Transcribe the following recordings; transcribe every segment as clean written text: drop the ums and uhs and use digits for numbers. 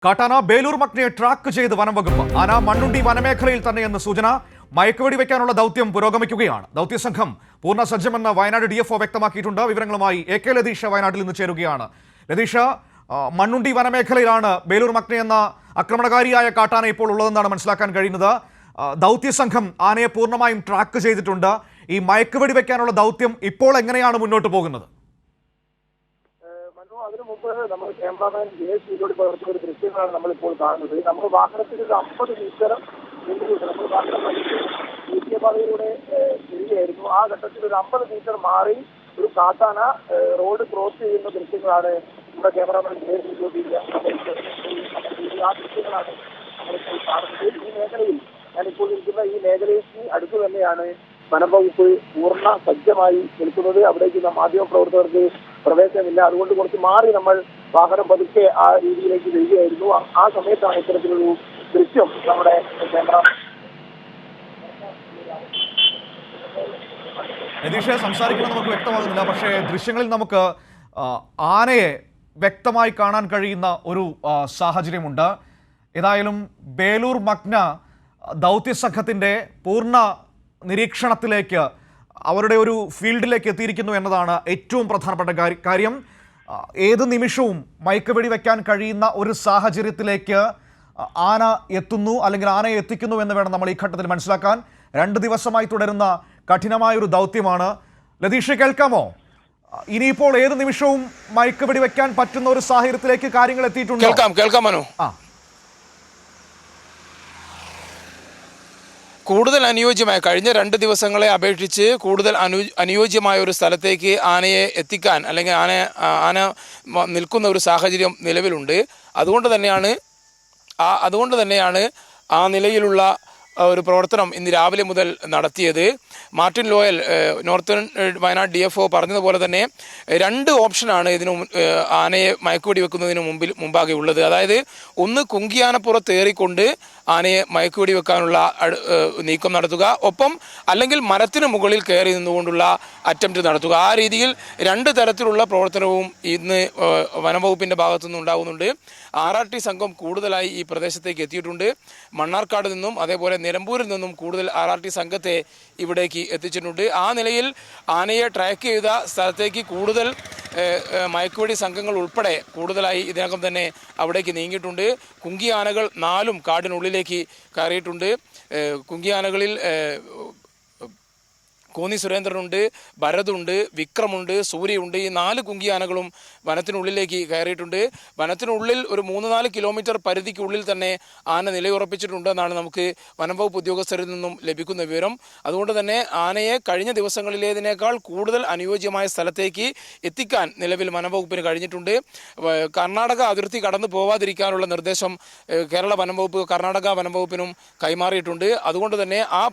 കാട്ടാന ബേലൂർ മക്നയെ ട്രാക്ക് ചെയ്ത് വനം വകുപ്പ്. ആന മണ്ണുണ്ടി വനമേഖലയിൽ തന്നെയെന്ന് സൂചന. മയക്കുവെടി വയ്ക്കാനുള്ള ദൗത്യം പുരോഗമിക്കുകയാണ്. ദൗത്യസംഘം പൂർണ്ണ സജ്ജമെന്ന് വയനാട് DFO വ്യക്തമാക്കിയിട്ടുണ്ട്. വിവരങ്ങളുമായി AK ലതീഷ വയനാട്ടിൽ നിന്ന് ചേരുകയാണ്. ലതീഷ, മണ്ണുണ്ടി വനമേഖലയിലാണ് ബേലൂർ മക്ന എന്ന ആക്രമണകാരിയായ കാട്ടാന ഇപ്പോൾ ഉള്ളതെന്നാണ് മനസ്സിലാക്കാൻ കഴിയുന്നത്. ദൗത്യസംഘം ആനയെ പൂർണ്ണമായും ട്രാക്ക് ചെയ്തിട്ടുണ്ട്. ഈ മയക്കുവെടി വയ്ക്കാനുള്ള ദൗത്യം ഇപ്പോൾ എങ്ങനെയാണ് മുന്നോട്ട് പോകുന്നത്? അതിനു മുമ്പ് നമ്മൾ ക്യാമറാമാൻ ജയേഷ് പകർത്തിയ ഒരു ദൃശ്യങ്ങളാണ് നമ്മളിപ്പോൾ കാണുന്നത്. നമ്മൾ വാഹനത്തിൽ ഒരു 50 മീറ്റർ നമ്മൾ വാഹനം ദേശീയപാതയിലൂടെ വരികയായിരുന്നു. ആ ഘട്ടത്തിൽ ഒരു 50 മീറ്റർ മാറി ഒരു കാട്ടാന റോഡ് ക്രോസ് ചെയ്യുന്ന ദൃശ്യങ്ങളാണ് നമ്മുടെ ക്യാമറാമാൻ ജയേഷ് ആ ദൃശ്യങ്ങളാണ് നമ്മളിപ്പോൾ കാണുന്നത്. ഈ മേഖലയിൽ ഞാനിപ്പോൾ നിൽക്കുന്ന ഈ മേഖലയ്ക്ക് അടുത്ത് തന്നെയാണ് വനംവകുപ്പ് പൂർണ്ണ സജ്ജമായി നിൽക്കുന്നത്. അവിടേക്ക് മാധ്യമപ്രവർത്തകർക്ക് പ്രവേശനമില്ല. അതുകൊണ്ട് കുറച്ച് മാറി നമ്മൾ വാഹനം പതുക്കെ ആ രീതിയിലേക്ക് വരികയായിരുന്നു. ആ സമയത്താണ് ഇത്തരത്തിലൊരു ദൃശ്യം നമ്മുടെ ക്യാമറ രതീഷ് സംസാരിക്കുന്നത് നമുക്ക് വ്യക്തമാകുന്നില്ല. പക്ഷേ ദൃശ്യങ്ങളിൽ നമുക്ക് ആനയെ വ്യക്തമായി കാണാൻ കഴിയുന്ന ഒരു സാഹചര്യമുണ്ട്. ഏതായാലും ബേലൂർ മക്ന ദൗത്യസംഘത്തിൻ്റെ പൂർണ്ണ നിരീക്ഷണത്തിലേക്ക്, അവരുടെ ഒരു ഫീൽഡിലേക്ക് എത്തിയിരിക്കുന്നു എന്നതാണ് ഏറ്റവും പ്രധാനപ്പെട്ട കാര്യം. ഏത് നിമിഷവും മയക്കുവെടി വയ്ക്കാൻ കഴിയുന്ന ഒരു സാഹചര്യത്തിലേക്ക് ആന എത്തുന്നു, അല്ലെങ്കിൽ ആനയെ എത്തിക്കുന്നു എന്ന് വേണം നമ്മൾ ഈ ഘട്ടത്തിൽ മനസ്സിലാക്കാൻ. 2 ദിവസമായി തുടരുന്ന കഠിനമായൊരു ദൗത്യമാണ്. ലതീഷ്, കേൾക്കാമോ? ഇനിയിപ്പോൾ ഏത് നിമിഷവും മയക്കുവെടി വയ്ക്കാൻ പറ്റുന്ന ഒരു സാഹചര്യത്തിലേക്ക് കാര്യങ്ങൾ എത്തിയിട്ടുണ്ട്. കേൾക്കാം മനു. കൂടുതൽ അനുയോജ്യമായ കഴിഞ്ഞ 2 ദിവസങ്ങളെ അപേക്ഷിച്ച് കൂടുതൽ അനുയോജ്യമായ ഒരു സ്ഥലത്തേക്ക് ആനയെ എത്തിക്കാൻ, അല്ലെങ്കിൽ ആന നിൽക്കുന്ന ഒരു സാഹചര്യം നിലവിലുണ്ട്. അതുകൊണ്ട് തന്നെയാണ് ആ നിലയിലുള്ള ഒരു പ്രവർത്തനം ഇന്ന് രാവിലെ മുതൽ നടത്തിയത്. മാർട്ടിൻ ലോയൽ, നോർത്തേൺ വയനാട് DFO പറഞ്ഞതുപോലെ തന്നെ 2 ഓപ്ഷനാണ് ആനയെ മയക്കുവെടി വെക്കുന്നതിന് മുമ്പാകെ ഉള്ളത്. അതായത് ഒന്ന് കുങ്കിയാനപ്പുറത്തേറിക്കൊണ്ട് ആനയെ മയക്കുവെടി വെക്കാനുള്ള നീക്കം നടത്തുക, ഒപ്പം അല്ലെങ്കിൽ മരത്തിന് മുകളിൽ കയറി നിന്നുകൊണ്ടുള്ള അറ്റംപ്റ്റ് നടത്തുക. ആ രീതിയിൽ 2 തരത്തിലുള്ള പ്രവർത്തനവും ഇന്ന് വനംവകുപ്പിൻ്റെ ഭാഗത്തുനിന്ന് ഉണ്ടാകുന്നുണ്ട്. RRT സംഘം കൂടുതലായി ഈ പ്രദേശത്തേക്ക് എത്തിയിട്ടുണ്ട്. മണ്ണാർക്കാട് നിന്നും അതേപോലെ നിലമ്പൂരിൽ നിന്നും കൂടുതൽ RRT സംഘത്തെ ഇവിടേക്ക് എത്തിച്ചിട്ടുണ്ട്. ആ നിലയിൽ ആനയെ ട്രാക്ക് ചെയ്ത സ്ഥലത്തേക്ക് കൂടുതൽ മയക്കുവെടി സംഘങ്ങൾ ഉൾപ്പെടെ കൂടുതലായി ഇതിനകം തന്നെ അവിടേക്ക് നീങ്ങിയിട്ടുണ്ട്. കുങ്കിയാനകൾ 4 കാടിനുള്ളിലേക്ക് കയറിയിട്ടുണ്ട്. കുങ്കിയാനകളിൽ കോന്നി സുരേന്ദ്രനുണ്ട്, ഭരതുണ്ട്, വിക്രമുണ്ട്, സൂര്യയുണ്ട്. ഈ 4 കുങ്കിയാനകളും വനത്തിനുള്ളിലേക്ക് കയറിയിട്ടുണ്ട്. വനത്തിനുള്ളിൽ ഒരു 3-4 കിലോമീറ്റർ പരിധിക്കുള്ളിൽ തന്നെ ആന നിലയുറപ്പിച്ചിട്ടുണ്ടെന്നാണ് നമുക്ക് വനംവകുപ്പ് ഉദ്യോഗസ്ഥരിൽ നിന്നും ലഭിക്കുന്ന വിവരം. അതുകൊണ്ട് തന്നെ ആനയെ കഴിഞ്ഞ ദിവസങ്ങളിലേതിനേക്കാൾ കൂടുതൽ അനുയോജ്യമായ സ്ഥലത്തേക്ക് എത്തിക്കാൻ നിലവിൽ വനംവകുപ്പിന് കഴിഞ്ഞിട്ടുണ്ട്. കർണാടക അതിർത്തി കടന്നു പോവാതിരിക്കാനുള്ള നിർദ്ദേശം കേരള വനംവകുപ്പ് കർണാടക വനംവകുപ്പിനും കൈമാറിയിട്ടുണ്ട്. അതുകൊണ്ട് തന്നെ ആ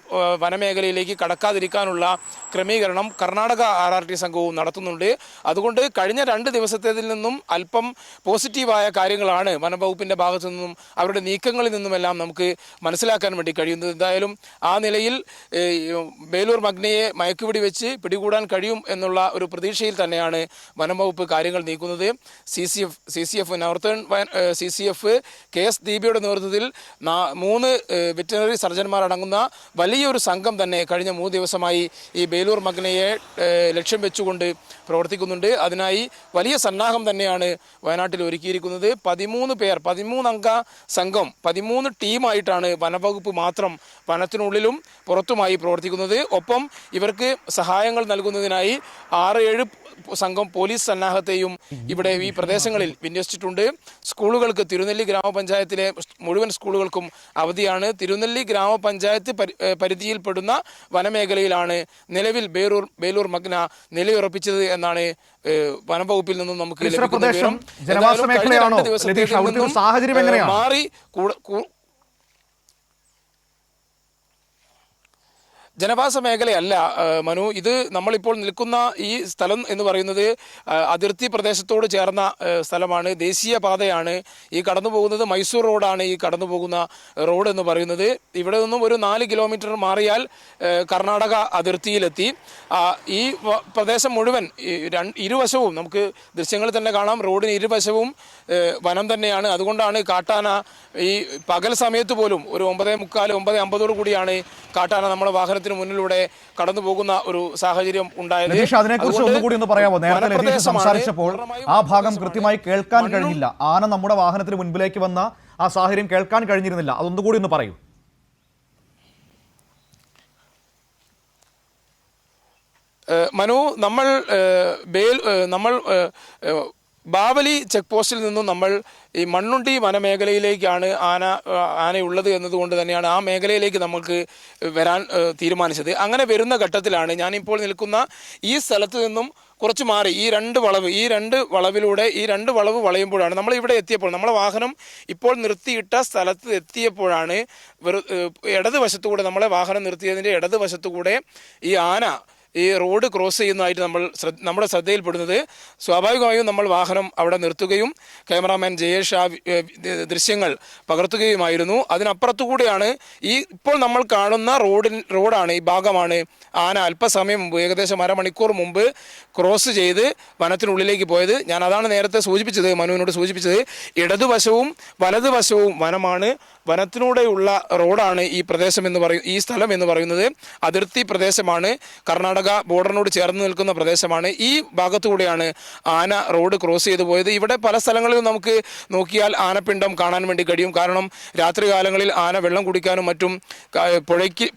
വനമേഖലയിലേക്ക് കടക്കാതിരിക്കാനുള്ള ക്രമീകരണം കർണാടക RRT സംഘവും നടത്തുന്നുണ്ട്. അതുകൊണ്ട് കഴിഞ്ഞ 2 ദിവസത്തേതിൽ നിന്നും അല്പം പോസിറ്റീവായ കാര്യങ്ങളാണ് വനംവകുപ്പിൻ്റെ ഭാഗത്തു നിന്നും അവരുടെ നീക്കങ്ങളിൽ നിന്നുമെല്ലാം നമുക്ക് മനസ്സിലാക്കാൻ വേണ്ടി കഴിയുന്നത്. എന്തായാലും ആ നിലയിൽ ബേലൂർ മഗ്നയെ മയക്കുവെടി വെച്ച് പിടികൂടാൻ കഴിയും എന്നുള്ള ഒരു പ്രതീക്ഷയിൽ തന്നെയാണ് വനംവകുപ്പ് കാര്യങ്ങൾ നീക്കുന്നത്. CCF നോർത്തേൺ CCF KS ദീപയുടെ നേതൃത്വത്തിൽ 3 വെറ്ററിനറി സർജന്മാർ അടങ്ങുന്ന വലിയൊരു സംഘം തന്നെ കഴിഞ്ഞ 3 ദിവസമായി ഈ ബേലൂർ മഗ്നയെ ലക്ഷ്യം വെച്ചുകൊണ്ട് പ്രവർത്തിക്കുന്നുണ്ട്. അതിനായി വലിയ സന്നാഹം തന്നെയാണ് വയനാട്ടിൽ ഒരുക്കിയിരിക്കുന്നത്. 13 അംഗ സംഘം 13 ടീമായിട്ടാണ് വനവകുപ്പ് മാത്രം വനത്തിനുള്ളിലും പുറത്തുമായി പ്രവർത്തിക്കുന്നത്. ഒപ്പം ഇവർക്ക് സഹായങ്ങൾ നൽകുന്നതിനായി 6-7 സംഘം പോലീസ് സന്നാഹത്തെയും ഇവിടെ ഈ പ്രദേശങ്ങളിൽ വിന്യസിച്ചിട്ടുണ്ട്. സ്കൂളുകൾക്ക് തിരുനെല്ലി ഗ്രാമപഞ്ചായത്തിലെ മുഴുവൻ സ്കൂളുകൾക്കും അവധിയാണ്. തിരുനെല്ലി ഗ്രാമപഞ്ചായത്ത് പരിധിയിൽപ്പെടുന്ന വനമേഖലയിലാണ് നിലവിൽ ബേലൂർ മഗ്ന നിലയുറപ്പിച്ചത് എന്നാണ് വനംവകുപ്പിൽ നിന്നും നമുക്ക് ലഭിക്കുന്ന വിവരം. മാറി ജനവാസ മേഖലയല്ല മനു. ഇത് നമ്മളിപ്പോൾ നിൽക്കുന്ന ഈ സ്ഥലം എന്ന് പറയുന്നത് അതിർത്തി പ്രദേശത്തോട് ചേർന്ന സ്ഥലമാണ്. ദേശീയ പാതയാണ്. ഈ കടന്നു പോകുന്നത് മൈസൂർ റോഡാണ്. ഈ കടന്നു പോകുന്ന റോഡ് എന്ന് പറയുന്നത് ഇവിടെ നിന്നും ഒരു 4 കിലോമീറ്റർ മാറിയാൽ കർണാടക അതിർത്തിയിലെത്തി. ഈ പ്രദേശം മുഴുവൻ ഇരുവശവും നമുക്ക് ദൃശ്യങ്ങളിൽ തന്നെ കാണാം. റോഡിന് ഇരുവശവും വനം തന്നെയാണ്. അതുകൊണ്ടാണ് കാട്ടാന ഈ പകൽ സമയത്ത് പോലും ഒരു 9:45 9:50 കൂടിയാണ് കാട്ടാന നമ്മുടെ വാഹനത്തിന് മുന്നിലൂടെ കടന്നു പോകുന്ന ഒരു സാഹചര്യം ഉണ്ടായത്. അതിനെക്കുറിച്ച് ഒന്നുകൂടി ഒന്ന് പറയാമോ? നേരത്തെ ലതീഷ് സംസാരിച്ചപ്പോൾ ആ ഭാഗം കൃത്യമായി കേൾക്കാൻ കഴിഞ്ഞില്ല. ആന നമ്മുടെ വാഹനത്തിന് മുൻപിലേക്ക് വന്ന ആ സാഹചര്യം കേൾക്കാൻ കഴിഞ്ഞിരുന്നില്ല. അതൊന്നുകൂടി ഒന്ന് പറയൂ. മനു, നമ്മൾ ബാവലി ചെക്ക് പോസ്റ്റിൽ നിന്നും നമ്മൾ ഈ മണ്ണുണ്ടി വനമേഖലയിലേക്കാണ് ആനയുള്ളത് എന്നതുകൊണ്ട് തന്നെയാണ് ആ മേഖലയിലേക്ക് നമുക്ക് വരാൻ തീരുമാനിച്ചത്. അങ്ങനെ വരുന്ന ഘട്ടത്തിലാണ് ഞാനിപ്പോൾ നിൽക്കുന്ന ഈ സ്ഥലത്ത് നിന്നും കുറച്ച് മാറി ഈ രണ്ട് വളവിലൂടെ ഈ രണ്ട് വളവ് വളയുമ്പോഴാണ് നമ്മൾ ഇവിടെ എത്തിയപ്പോൾ നമ്മളെ വാഹനം ഇപ്പോൾ നിർത്തിയിട്ട സ്ഥലത്ത് എത്തിയപ്പോഴാണ് ഇടതുവശത്തുകൂടെ നമ്മളെ വാഹനം നിർത്തിയതിൻ്റെ ഇടതുവശത്തുകൂടെ ഈ ആന ഈ റോഡ് ക്രോസ് ചെയ്യുന്നതായിട്ട് നമ്മുടെ ശ്രദ്ധയിൽപ്പെടുന്നത്. സ്വാഭാവികമായും നമ്മൾ വാഹനം അവിടെ നിർത്തുകയും ക്യാമറാമാൻ ജയേഷ് ആ ദൃശ്യങ്ങൾ പകർത്തുകയുമായിരുന്നു. അതിനപ്പുറത്തുകൂടെയാണ് ഇപ്പോൾ നമ്മൾ കാണുന്ന റോഡാണ്. ഈ ഭാഗമാണ് ആന അല്പസമയം മുമ്പ് ഏകദേശം അരമണിക്കൂർ മുമ്പ് ക്രോസ് ചെയ്ത് വനത്തിനുള്ളിലേക്ക് പോയത്. ഞാൻ അതാണ് നേരത്തെ സൂചിപ്പിച്ചത്, മനുവിനോട് സൂചിപ്പിച്ചത്. ഇടതുവശവും വലതുവശവും വനമാണ്. വനത്തിലൂടെയുള്ള റോഡാണ് ഈ സ്ഥലം എന്ന് പറയുന്നത്. അതിർത്തി പ്രദേശമാണ്. കർണാടക ബോർഡറിനോട് ചേർന്ന് നിൽക്കുന്ന പ്രദേശമാണ്. ഈ ഭാഗത്തുകൂടെയാണ് ആന റോഡ് ക്രോസ് ചെയ്തു പോയത്. ഇവിടെ പല സ്ഥലങ്ങളിലും നമുക്ക് നോക്കിയാൽ ആനപ്പിണ്ടം കാണാൻ വേണ്ടി കഴിയും. കാരണം രാത്രികാലങ്ങളിൽ ആന വെള്ളം കുടിക്കാനും മറ്റും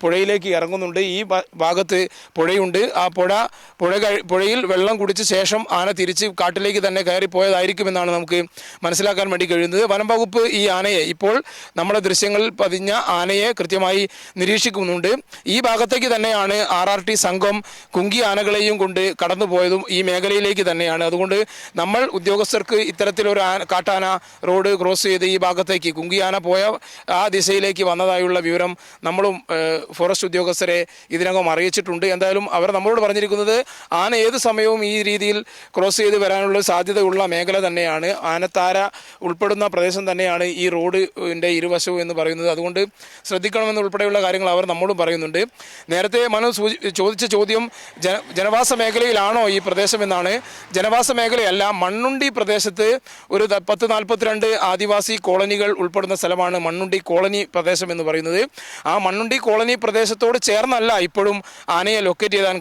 പുഴയിലേക്ക് ഇറങ്ങുന്നുണ്ട്. ഈ ഭാഗത്ത് പുഴയുണ്ട്. ആ പുഴയിൽ വെള്ളം കുടിച്ച ശേഷം ആന തിരിച്ച് കാട്ടിലേക്ക് തന്നെ കയറിപ്പോയതായിരിക്കുമെന്നാണ് നമുക്ക് മനസ്സിലാക്കാൻ വേണ്ടി കഴിയുന്നത്. വനം വകുപ്പ് ഈ ആനയെ ഇപ്പോൾ നമ്മുടെ ദൃശ്യങ്ങളിൽ പതിഞ്ഞ ആനയെ കൃത്യമായി നിരീക്ഷിക്കുന്നുണ്ട്. ഈ ഭാഗത്തേക്ക് തന്നെയാണ് RRT സംഘം കുങ്കി ആനകളെയും കൊണ്ട് കടന്നുപോയതും ഈ മേഖലയിലേക്ക് തന്നെയാണ്. അതുകൊണ്ട് നമ്മൾ ഉദ്യോഗസ്ഥർക്ക് ഇത്തരത്തിലൊരു കാട്ടാന റോഡ് ക്രോസ് ചെയ്ത് ഈ ഭാഗത്തേക്ക് കുങ്കി ആന പോയ ആ ദിശയിലേക്ക് വന്നതായുള്ള വിവരം നമ്മളും ഫോറസ്റ്റ് ഉദ്യോഗസ്ഥരെ ഇതിനകം അറിയിച്ചിട്ടുണ്ട്. എന്തായാലും അവർ നമ്മളോട് പറഞ്ഞിരിക്കുന്നത് ആന ഏത് സമയവും ഈ രീതിയിൽ ക്രോസ് ചെയ്ത് വരാനുള്ള സാധ്യതയുള്ള മേഖല തന്നെയാണ്. ആനത്താര ഉൾപ്പെടുന്ന പ്രദേശം തന്നെയാണ് ഈ റോഡിൻ്റെ ഇരുവശവും എന്ന് പറയുന്നത്. അതുകൊണ്ട് ശ്രദ്ധിക്കണമെന്നുൾപ്പെടെയുള്ള കാര്യങ്ങൾ അവർ നമ്മോടും പറയുന്നുണ്ട്. നേരത്തെ മനു ചോദിച്ച ചോദ്യം ജനവാസ മേഖലയിലാണോ ഈ പ്രദേശം എന്നാണ്. ജനവാസ മേഖലയല്ല. മണ്ണുണ്ടി പ്രദേശത്ത് ഒരു 10-42 ആദിവാസി കോളനികൾ ഉൾപ്പെടുന്ന സ്ഥലമാണ് മണ്ണുണ്ടി കോളനി പ്രദേശം എന്ന് പറയുന്നത്. ആ മണ്ണുണ്ടി കോളനി പ്രദേശത്തോട് ചേർന്നല്ല ഇപ്പോഴും ആനയെ ലൊക്കേറ്റ് ചെയ്യാൻ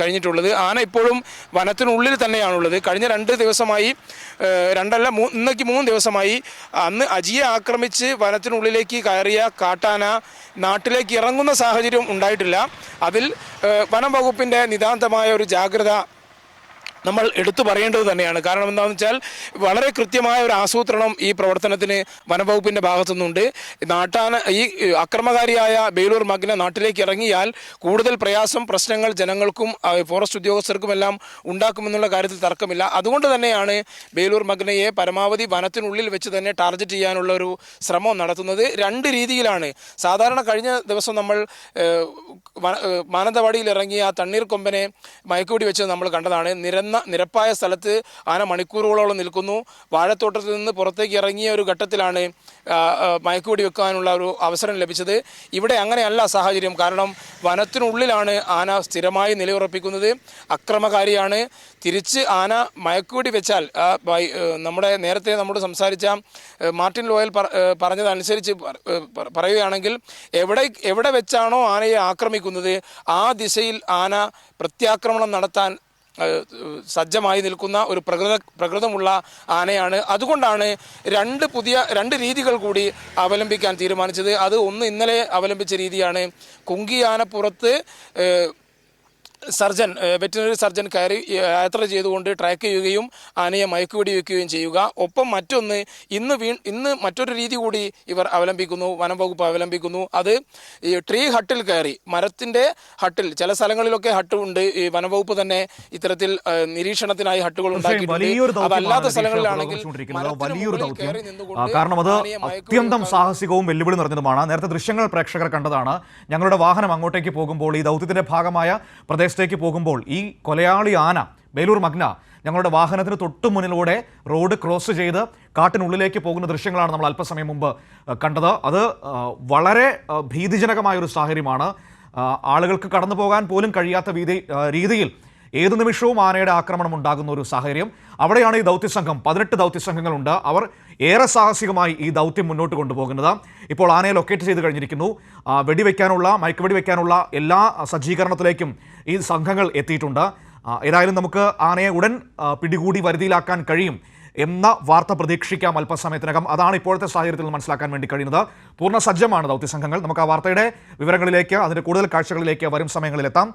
കഴിഞ്ഞിട്ടുള്ളത്. ആന ഇപ്പോഴും വനത്തിനുള്ളിൽ തന്നെയാണുള്ളത്. കഴിഞ്ഞ 2 ദിവസമായി ഇന്നേക്ക് 3 ദിവസമായി അന്ന് അജിയെ ആക്രമിച്ച് വനത്തിനുള്ളിലേക്ക് കയറിയ കാട്ടാന നാട്ടിലേക്ക് ഇറങ്ങുന്ന സാഹചര്യം ഉണ്ടായിട്ടില്ല. അതിൽ വനം വകുപ്പിൻ്റെ നിതാന്തമായ ഒരു ജാഗ്രത നമ്മൾ എടുത്തു പറയേണ്ടത് തന്നെയാണ്. കാരണം എന്താണെന്ന് വെച്ചാൽ വളരെ കൃത്യമായ ഒരു ആസൂത്രണം ഈ പ്രവർത്തനത്തിന് വനംവകുപ്പിൻ്റെ ഭാഗത്തുനിന്നുണ്ട്. ഈ അക്രമകാരിയായ ബേലൂർ മഗ്ന നാട്ടിലേക്ക് ഇറങ്ങിയാൽ കൂടുതൽ പ്രശ്നങ്ങൾ ജനങ്ങൾക്കും ഫോറസ്റ്റ് ഉദ്യോഗസ്ഥർക്കുമെല്ലാം ഉണ്ടാക്കുമെന്നുള്ള കാര്യത്തിൽ തർക്കമില്ല. അതുകൊണ്ട് തന്നെയാണ് ബേലൂർ മഗ്നയെ പരമാവധി വനത്തിനുള്ളിൽ വെച്ച് തന്നെ ടാർഗറ്റ് ചെയ്യാനുള്ള ഒരു ശ്രമം നടത്തുന്നത്. 2 രീതിയിലാണ്. സാധാരണ കഴിഞ്ഞ ദിവസം നമ്മൾ മാനന്തവാടിയിൽ ഇറങ്ങിയ ആ തണ്ണീർക്കൊമ്പനെ മയക്കുവെടി വെച്ച് നമ്മൾ കണ്ടതാണ്. നിരപ്പായ സ്ഥലത്ത് ആന മണിക്കൂറുകളോളം നിൽക്കുന്നു. വാഴത്തോട്ടത്തിൽ നിന്ന് പുറത്തേക്ക് ഇറങ്ങിയ ഒരു ഘട്ടത്തിലാണ് മയക്കുവെടി വെക്കാനുള്ള ഒരു അവസരം ലഭിച്ചത്. ഇവിടെ അങ്ങനെയല്ല സാഹചര്യം. കാരണം വനത്തിനുള്ളിലാണ് ആന സ്ഥിരമായി നിലയുറപ്പിക്കുന്നത്. അക്രമകാരിയാണ്. തിരിച്ച് ആന മയക്കുവെടി വെച്ചാൽ നേരത്തെ നമ്മോട് സംസാരിച്ച മാർട്ടിൻ ലോയൽ പറഞ്ഞതനുസരിച്ച് പറയുകയാണെങ്കിൽ എവിടെ വെച്ചാണോ ആനയെ ആക്രമിക്കുന്നത് ആ ദിശയിൽ ആന പ്രത്യാക്രമണം നടത്താൻ സജ്ജമായി നിൽക്കുന്ന ഒരു പ്രകൃതമുള്ള ആനയാണ്. അതുകൊണ്ടാണ് 2 രീതികൾ കൂടി അവലംബിക്കാൻ തീരുമാനിച്ചത്. അത് ഇന്നലെ അവലംബിച്ച രീതിയാണ്. കുങ്കി ആന പുറത്ത് സർജൻ വെറ്റിനറി സർജൻ കയറി യാത്ര ചെയ്തുകൊണ്ട് ട്രാക്ക് ചെയ്യുകയും ആനയെ മയക്കുവെടി വെക്കുകയും ചെയ്യുക. ഒപ്പം മറ്റൊന്ന് ഇന്ന് മറ്റൊരു രീതി കൂടി ഇവർ അവലംബിക്കുന്നു, വനം വകുപ്പ് അവലംബിക്കുന്നു. അത് ഈ ട്രീ ഹട്ടിൽ കയറി, മരത്തിന്റെ ഹട്ടിൽ, ചില സ്ഥലങ്ങളിലൊക്കെ ഹട്ട് ഉണ്ട്. ഈ വനംവകുപ്പ് തന്നെ ഇത്തരത്തിൽ നിരീക്ഷണത്തിനായി ഹട്ടുകൾ ഉണ്ടാക്കിയിട്ടുണ്ട്. അതല്ലാത്ത സ്ഥലങ്ങളിലാണെങ്കിൽ വലിയൊരു ദൗത്യം, കാരണം അത് അത്യന്തം സാഹസികവും വെല്ലുവിളി നിറഞ്ഞതുമാണ്. നേരത്തെ ദൃശ്യങ്ങൾ പ്രേക്ഷകർ കണ്ടതാണ്. ഞങ്ങളുടെ വാഹനം അങ്ങോട്ടേക്ക് പോകുമ്പോൾ, ഈ ദൗത്യത്തിന്റെ ഭാഗമായ പ്രദേശത്തേക്ക് പോകുമ്പോൾ, ഈ കൊലയാളി ആന ബേലൂർ മഗ്ന ഞങ്ങളുടെ വാഹനത്തിന് തൊട്ടു മുന്നിലൂടെ റോഡ് ക്രോസ് ചെയ്ത് കാട്ടിനുള്ളിലേക്ക് പോകുന്ന ദൃശ്യങ്ങളാണ് നമ്മൾ അല്പസമയം മുമ്പ് കണ്ടത്. അത് വളരെ ഭീതിജനകമായ ഒരു സാഹചര്യമാണ്. ആളുകൾക്ക് കടന്നു പോകാൻ പോലും കഴിയാത്ത രീതിയിൽ ഏതു നിമിഷവും ആനയുടെ ആക്രമണം ഉണ്ടാകുന്ന ഒരു സാഹചര്യം. അവിടെയാണ് ഈ ദൗത്യസംഘം, 18 ദൗത്യസംഘങ്ങളുണ്ട്. അവർ ഏറെ സാഹസികമായി ഈ ദൗത്യം മുന്നോട്ട് കൊണ്ടുപോകുന്നത്. ഇപ്പോൾ ആനയെ ലൊക്കേറ്റ് ചെയ്ത് കഴിഞ്ഞിരിക്കുന്നു. മയക്കുവെടി വയ്ക്കാനുള്ള എല്ലാ സജ്ജീകരണത്തിലേക്കും ഈ സംഘങ്ങൾ എത്തിയിട്ടുണ്ട്. ഏതായാലും നമുക്ക് ആനയെ ഉടൻ പിടികൂടി വരുതിയിലാക്കാൻ കഴിയും എന്ന വാർത്ത പ്രതീക്ഷിക്കാം അല്പസമയത്തിനകം. അതാണ് ഇപ്പോഴത്തെ സാഹചര്യത്തിൽ നിന്ന് മനസ്സിലാക്കാൻ വേണ്ടി കഴിയുന്നത്. പൂർണ്ണ സജ്ജമാണ് ദൗത്യസംഘങ്ങൾ. നമുക്ക് ആ വാർത്തയുടെ വിവരങ്ങളിലേക്ക്, അതിൻ്റെ കൂടുതൽ കാഴ്ചകളിലേക്ക് വരും സമയങ്ങളിലെത്താം.